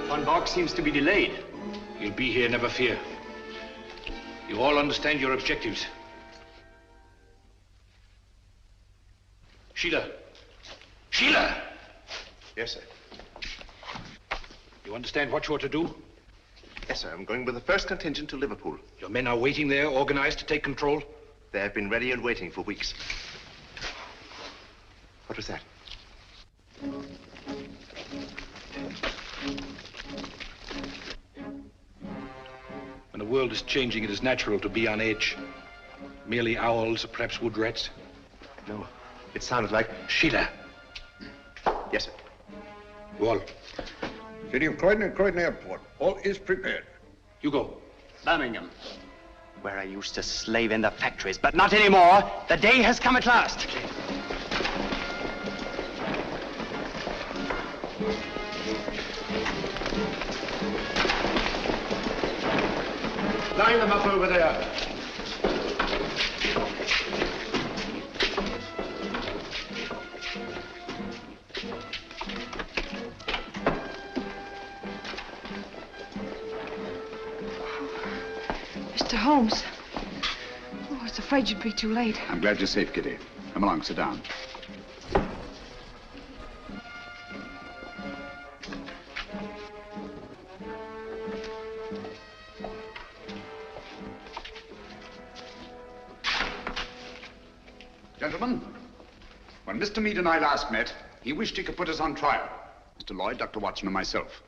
Von Borg seems to be delayed. He'll be here, never fear. You all understand your objectives. Sheila! Sheila! Yes, sir. You understand what you are to do? Yes, sir. I'm going with the first contingent to Liverpool. Your men are waiting there, organized to take control? They have been ready and waiting for weeks. What was that? When the world is changing, it is natural to be on edge. Merely owls or perhaps wood rats. No, it sounded like... Sheila. Yes, sir. Go on. City of Croydon and Croydon Airport. All is prepared. You go. Birmingham, where I used to slave in the factories, but not anymore. The day has come at last. Line them up over there. Mr. Holmes. Oh, I was afraid you'd be too late. I'm glad you're safe, Kitty. Come along, sit down. Gentlemen, when Mr. Meade and I last met, he wished he could put us on trial. Mr. Lloyd, Dr. Watson, and myself.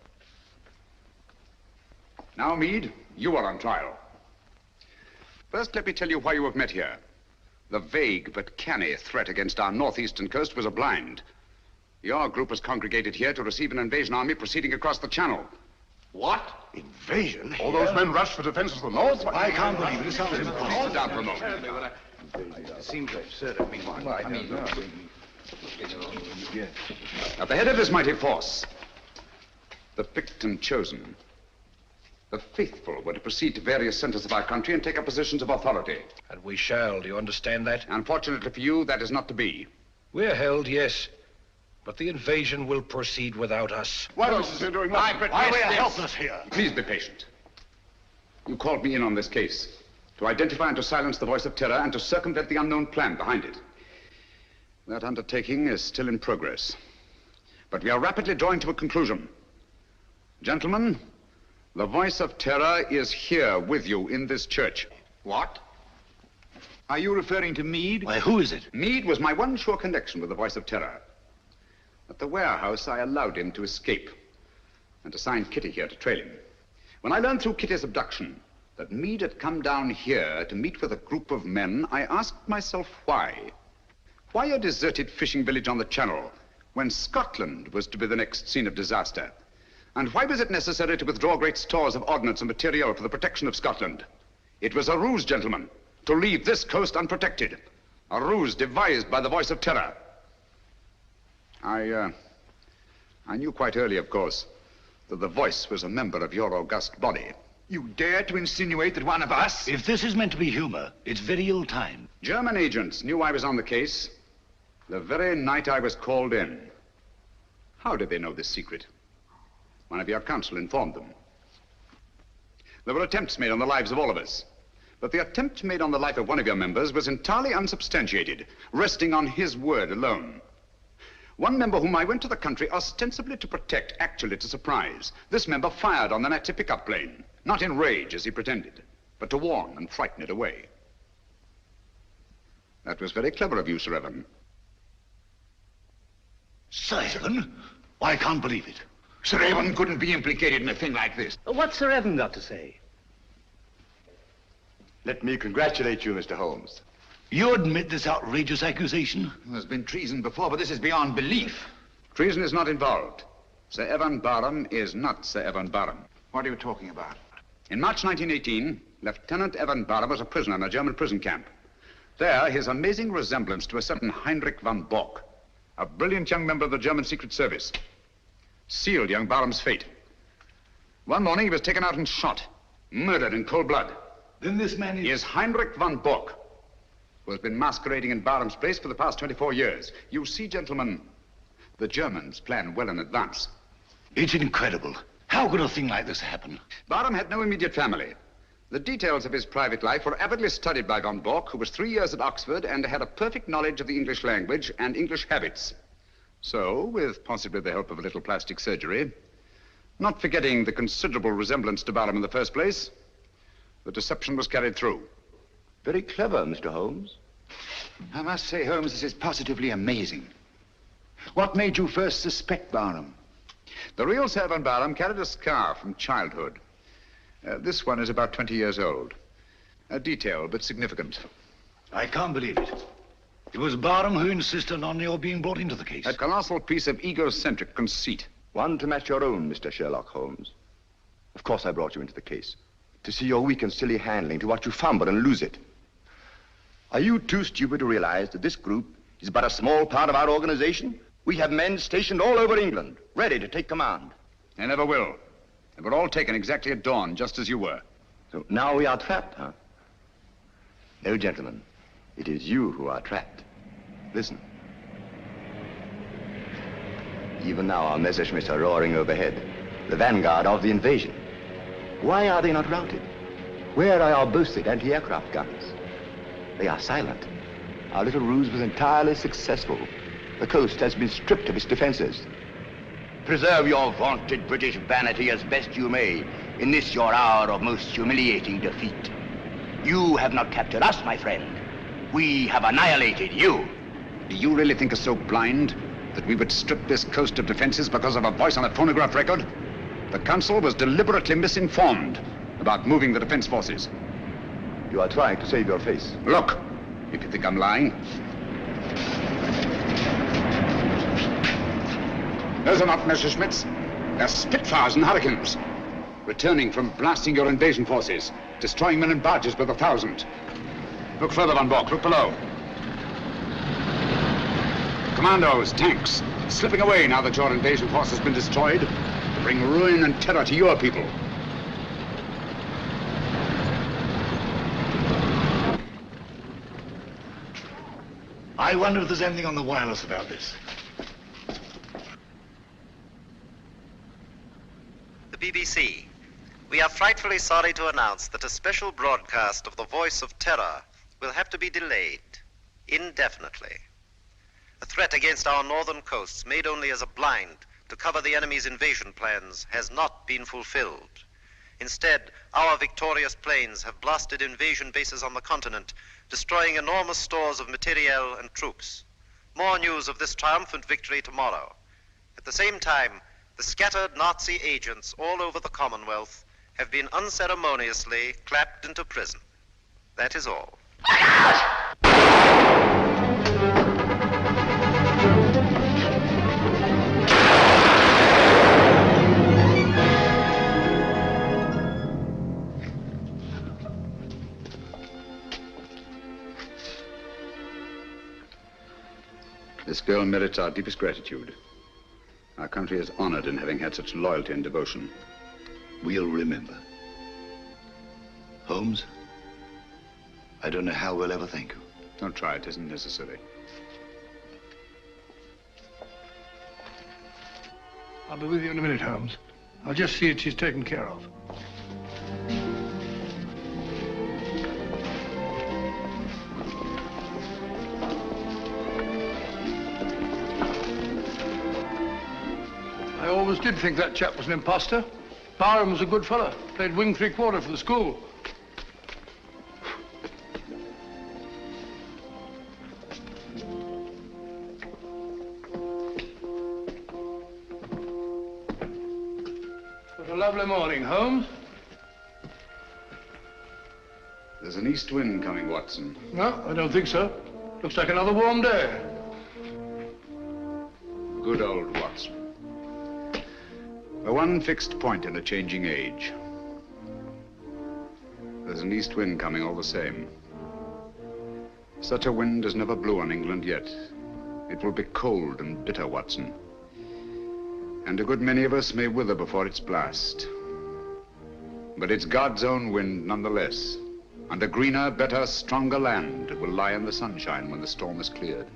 Now, Meade, you are on trial. First, let me tell you why you have met here. The vague but canny threat against our northeastern coast was a blind. Your group was congregated here to receive an invasion army proceeding across the channel. What? Invasion? All those men rushed for defense of the north? I can't believe it. It sounds impossible. Sit down for a moment. It seems absurd. At the head of this mighty force, the picked and chosen, The faithful were to proceed to various centers of our country and take up positions of authority. And we shall, do you understand that? Unfortunately for you, that is not to be. We're held, yes. But the invasion will proceed without us. Why is it doing Why we are helpless here? Please be patient. You called me in on this case to identify and to silence the voice of terror and to circumvent the unknown plan behind it. That undertaking is still in progress. But we are rapidly drawing to a conclusion. Gentlemen, the voice of terror is here with you in this church. What? Are you referring to Meade? Why, who is it? Meade was my one sure connection with the voice of terror. At the warehouse, I allowed him to escape and assigned Kitty here to trail him. When I learned through Kitty's abduction that Meade had come down here to meet with a group of men, I asked myself why. Why a deserted fishing village on the Channel when Scotland was to be the next scene of disaster? And why was it necessary to withdraw great stores of ordnance and material for the protection of Scotland? It was a ruse, gentlemen, to leave this coast unprotected. A ruse devised by the voice of terror. I knew quite early, of course, that the voice was a member of your august body. You dare to insinuate that one of us... If this is meant to be humor, it's very ill-timed. German agents knew I was on the case the very night I was called in. How did they know this secret? One of your counsel informed them. There were attempts made on the lives of all of us. But the attempt made on the life of one of your members was entirely unsubstantiated, resting on his word alone. One member whom I went to the country ostensibly to protect, actually to surprise. This member fired on the Nazi pickup plane, not in rage as he pretended, but to warn and frighten it away. That was very clever of you, Sir Evan. Sir Evan? I can't believe it. Sir Evan couldn't be implicated in a thing like this. What's Sir Evan got to say? Let me congratulate you, Mr. Holmes. You admit this outrageous accusation? There's been treason before, but this is beyond belief. Treason is not involved. Sir Evan Barham is not Sir Evan Barham. What are you talking about? In March 1918, Lieutenant Evan Barham was a prisoner in a German prison camp. There, his amazing resemblance to a certain Heinrich von Bock, a brilliant young member of the German Secret Service, sealed young Barham's fate. One morning, he was taken out and shot, murdered in cold blood. Then this man is Heinrich von Bock, who has been masquerading in Barham's place for the past 24 years. You see, gentlemen, the Germans plan well in advance. It's incredible. How could a thing like this happen? Barham had no immediate family. The details of his private life were avidly studied by von Bock, who was 3 years at Oxford and had a perfect knowledge of the English language and English habits. So, with possibly the help of a little plastic surgery, not forgetting the considerable resemblance to Barham in the first place, the deception was carried through. Very clever, Mr. Holmes. I must say, Holmes, this is positively amazing. What made you first suspect Barham? The real Sir Evan Barham carried a scar from childhood. This one is about 20 years old. A detail, but significant. I can't believe it. It was Barham who insisted on your being brought into the case. A colossal piece of egocentric conceit. One to match your own, Mr. Sherlock Holmes. Of course I brought you into the case. To see your weak and silly handling, to watch you fumble and lose it. Are you too stupid to realize that this group is but a small part of our organization? We have men stationed all over England, ready to take command. They never will. They were all taken exactly at dawn, just as you were. So now we are trapped, huh? No, gentlemen. It is you who are trapped. Listen. Even now our Messerschmitts are roaring overhead, the vanguard of the invasion. Why are they not routed? Where are our boasted anti-aircraft guns? They are silent. Our little ruse was entirely successful. The coast has been stripped of its defenses. Preserve your vaunted British vanity as best you may in this your hour of most humiliating defeat. You have not captured us, my friend. We have annihilated you. Do you really think us so blind that we would strip this coast of defenses because of a voice on a phonograph record? The council was deliberately misinformed about moving the defense forces. You are trying to save your face. Look, if you think I'm lying. Those are not Messerschmitts. They're Spitfires and Hurricanes. Returning from blasting your invasion forces, destroying men and barges by the thousand. Look further, Von Bock. Look below. Commandos, tanks, slipping away now that your invasion force has been destroyed to bring ruin and terror to your people. I wonder if there's anything on the wireless about this. The BBC. We are frightfully sorry to announce that a special broadcast of the Voice of Terror will have to be delayed indefinitely. A threat against our northern coasts, made only as a blind to cover the enemy's invasion plans, has not been fulfilled. Instead, our victorious planes have blasted invasion bases on the continent, destroying enormous stores of materiel and troops. More news of this triumphant victory tomorrow. At the same time, the scattered Nazi agents all over the Commonwealth have been unceremoniously clapped into prison. That is all. This girl merits our deepest gratitude. Our country is honored in having had such loyalty and devotion. We'll remember. Holmes, I don't know how we'll ever thank you. Don't try, it isn't necessary. I'll be with you in a minute, Holmes. I'll just see that she's taken care of. I always did think that chap was an imposter. Barham was a good fellow. Played wing 3/4 for the school. What a lovely morning, Holmes. There's an east wind coming, Watson. No, I don't think so. Looks like another warm day. Good old Watson. The one fixed point in a changing age. There's an east wind coming all the same. Such a wind has never blew on England yet. It will be cold and bitter, Watson. And a good many of us may wither before its blast. But it's God's own wind nonetheless. And a greener, better, stronger land will lie in the sunshine when the storm is cleared.